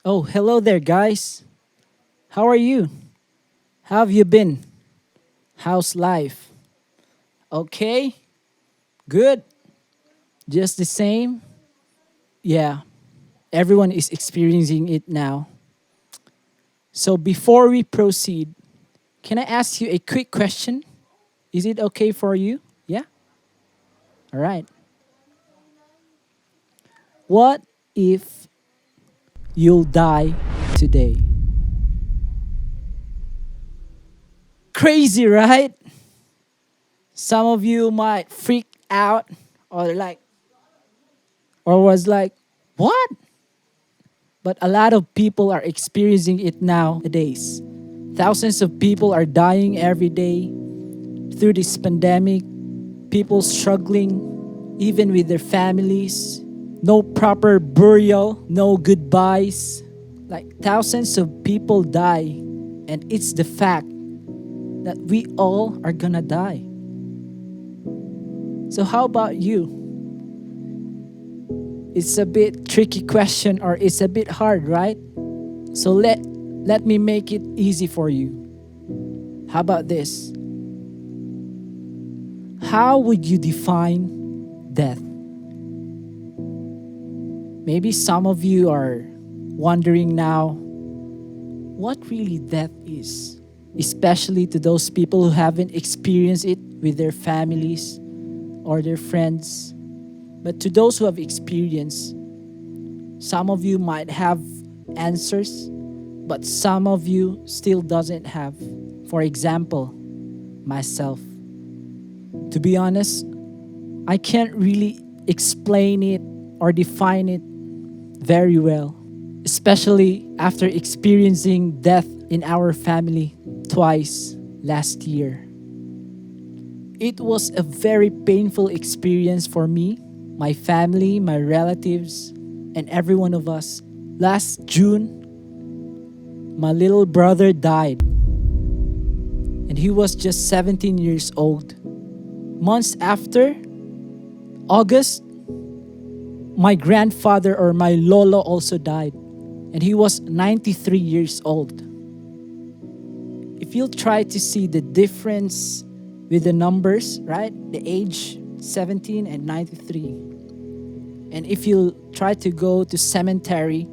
Oh, hello there, guys. How are you? How have you been? How's life? Okay? Good? Just the same? Yeah, everyone is experiencing it now. So, before we proceed, can I ask you a quick question? Is it okay for you? Yeah? All right. What if you'll die today? Crazy, right? Some of you might freak out or was like, what? But a lot of people are experiencing it nowadays. Thousands of people are dying every day through this pandemic, people struggling even with their families, no proper burial, no goodbyes. Like thousands of people die, and it's the fact that we all are gonna die. So, how about you? It's a bit tricky question or it's a bit hard, right? So let me make it easy for you. How about this? How would you define death? Maybe some of you are wondering now what really death is, especially to those people who haven't experienced it with their families or their friends. But to those who have experienced, some of you might have answers, but some of you still doesn't have. For example, myself. To be honest, I can't really explain it or define it very well, especially after experiencing death in our family twice last year. It was a very painful experience for me, my family, my relatives, and every one of us. Last June, my little brother died, and he was just 17 years old. Months after, August, my grandfather or my lolo also died, and he was 93 years old. If you'll try to see the difference with the numbers, right? The age 17 and 93. And if you try to go to cemetery,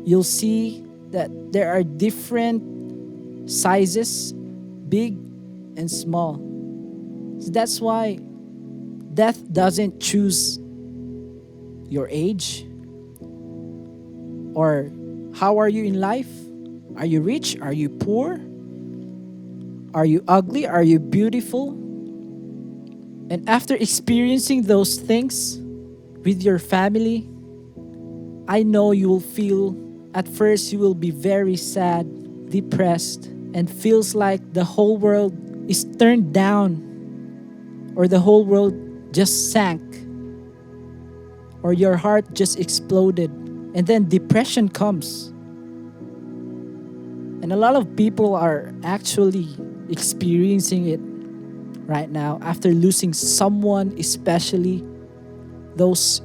you'll see that there are different sizes, big and small. So that's why death doesn't choose your age or how are you in life? Are you rich? Are you poor? Are you ugly? Are you beautiful? And after experiencing those things with your family, I know you will feel, at first you will be very sad, depressed, and feels like the whole world is turned down or the whole world just sank or your heart just exploded. And then depression comes. And a lot of people are actually experiencing it right now after losing someone, especially those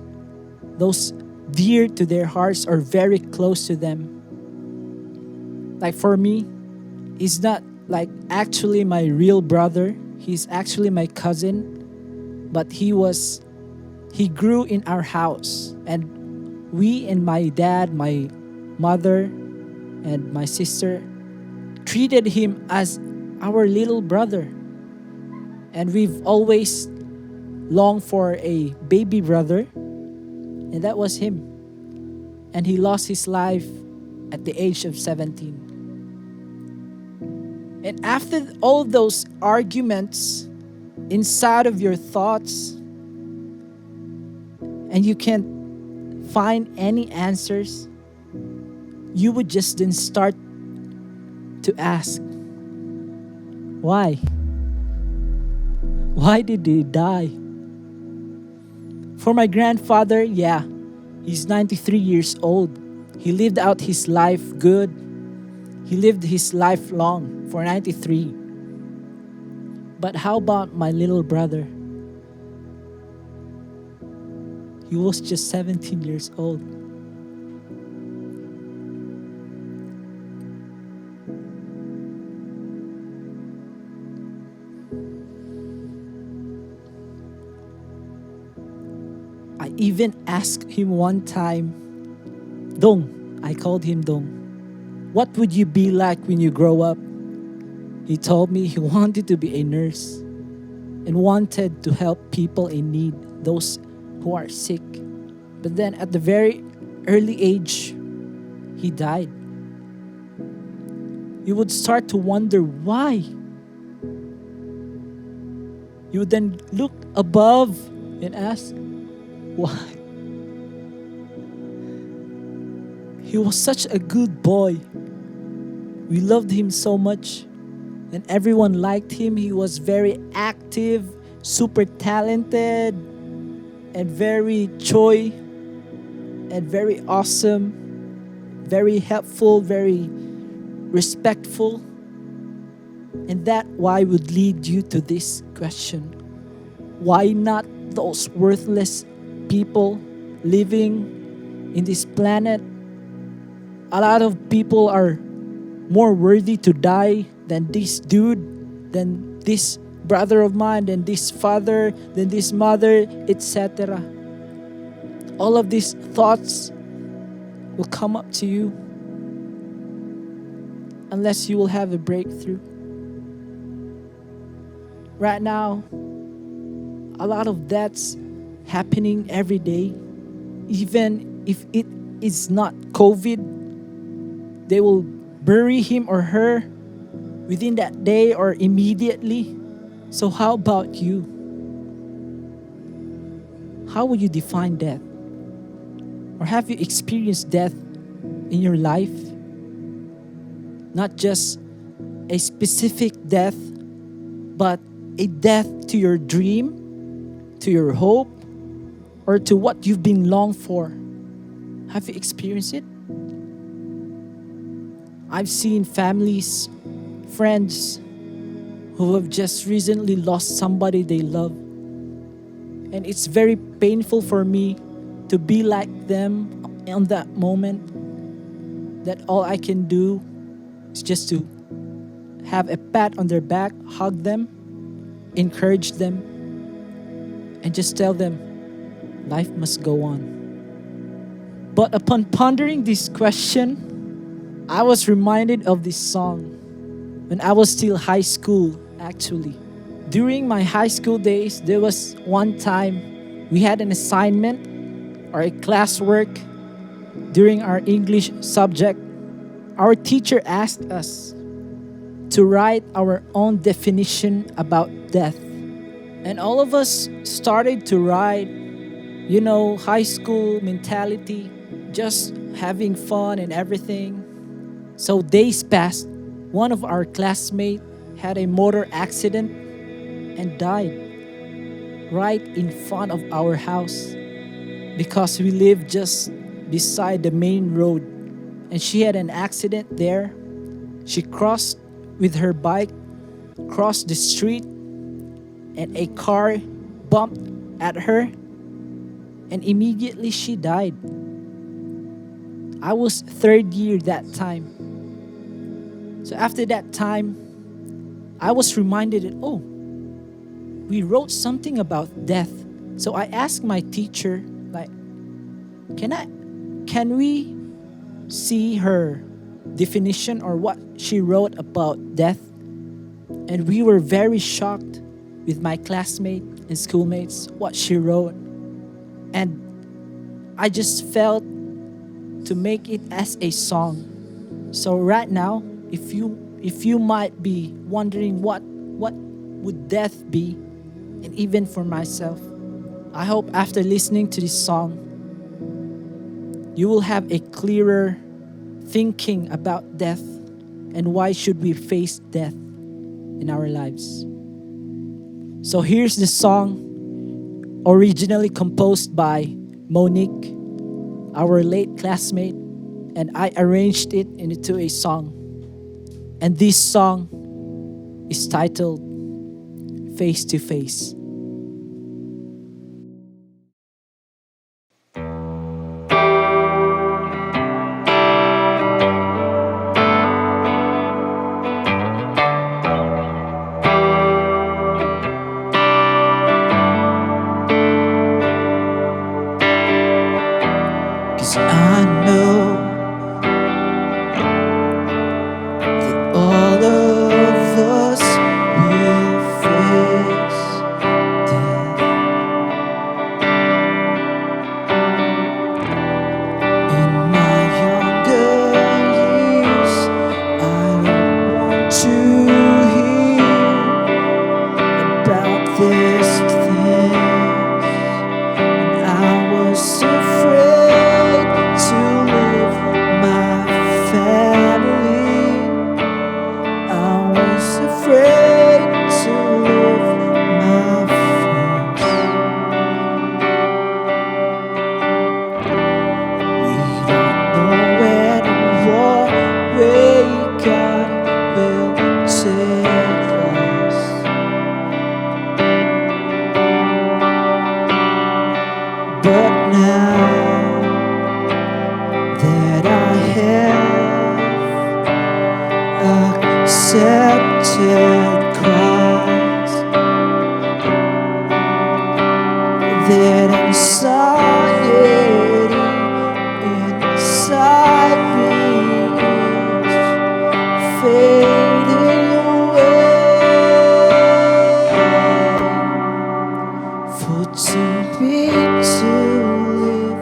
dear to their hearts or very close to them. Like for me, he's not like actually my real brother. He's actually my cousin, but he grew in our house, and we and my dad, my mother, and my sister treated him as our little brother. And we've always longed for a baby brother, and that was him. And he lost his life at the age of 17. And after all those arguments inside of your thoughts, and you can't find any answers, you would just then start to ask, why? Why did he die? For my grandfather, yeah, he's 93 years old. He lived out his life good. He lived his life long for 93. But how about my little brother? He was just 17 years old. I even asked him one time, Dong, I called him Dong, what would you be like when you grow up? He told me he wanted to be a nurse and wanted to help people in need, those who are sick. But then at the very early age, he died. You would start to wonder why. You would then look above and ask, why? He was such a good boy. We loved him so much, and everyone liked him. He was very active, super talented, and very choy, and very awesome, very helpful, very respectful. And that why would lead you to this question. Why not those worthless people living in this planet? A lot of people are more worthy to die than this dude, than this brother of mine, than this father, than this mother, etc. All of these thoughts will come up to you unless you will have a breakthrough. Right now, a lot of that's happening every day. Even if it is not COVID, they will bury him or her within that day or immediately. So how about you? How will you define death? Or have you experienced death in your life? Not just a specific death, but a death to your dream, to your hope, or to what you've been longed for. Have you experienced it? I've seen families, friends who have just recently lost somebody they love. And it's very painful for me to be like them in that moment, that all I can do is just to have a pat on their back, hug them, encourage them, and just tell them life must go on. But upon pondering this question, I was reminded of this song when I was still high school, actually. During my high school days, there was one time we had an assignment or a classwork during our English subject. Our teacher asked us to write our own definition about death. And all of us started to write, high school mentality, just having fun and everything. So days passed. One of our classmates had a motor accident and died right in front of our house because we lived just beside the main road. And she had an accident there. She crossed with her bike, crossed the street, and a car bumped at her, and immediately she died. I was third year that time. So after that time, I was reminded that, we wrote something about death. So I asked my teacher, can we see her definition or what she wrote about death? And we were very shocked with my classmates and schoolmates what she wrote. And I just felt to make it as a song. So right now, if you might be wondering what would death be, and even for myself, I hope after listening to this song, you will have a clearer thinking about death and why should we face death in our lives. So here's the song, originally composed by Monique, our late classmate, and I arranged it into a song. And this song is titled Face to Face. that anxiety inside me is fading away. For to be to live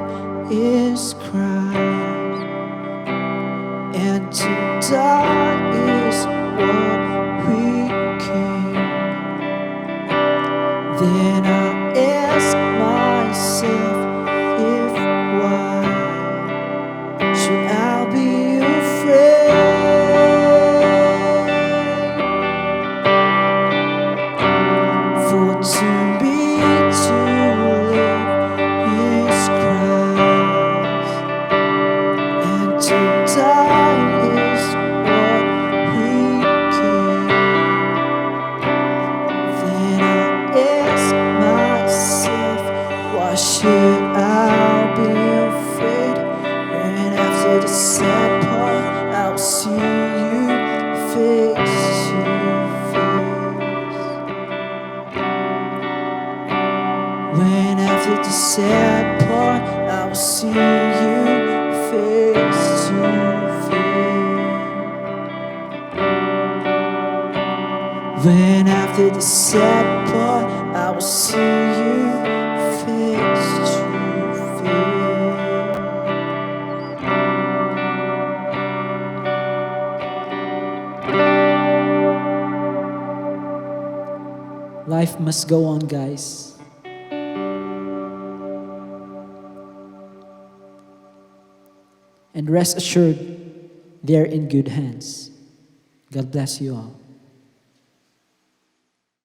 is Christ, and to die is what we came. Then I ask myself, if why should I be afraid? For to be to live is Christ, and to die is what we came. Then I ask myself, why should I be afraid? And after the sad part, I'll see you face to face. When after the sad part, I'll see you face to face. When after the sad part, I will see you face to face. Life must go on, guys. And rest assured, they're in good hands. God bless you all.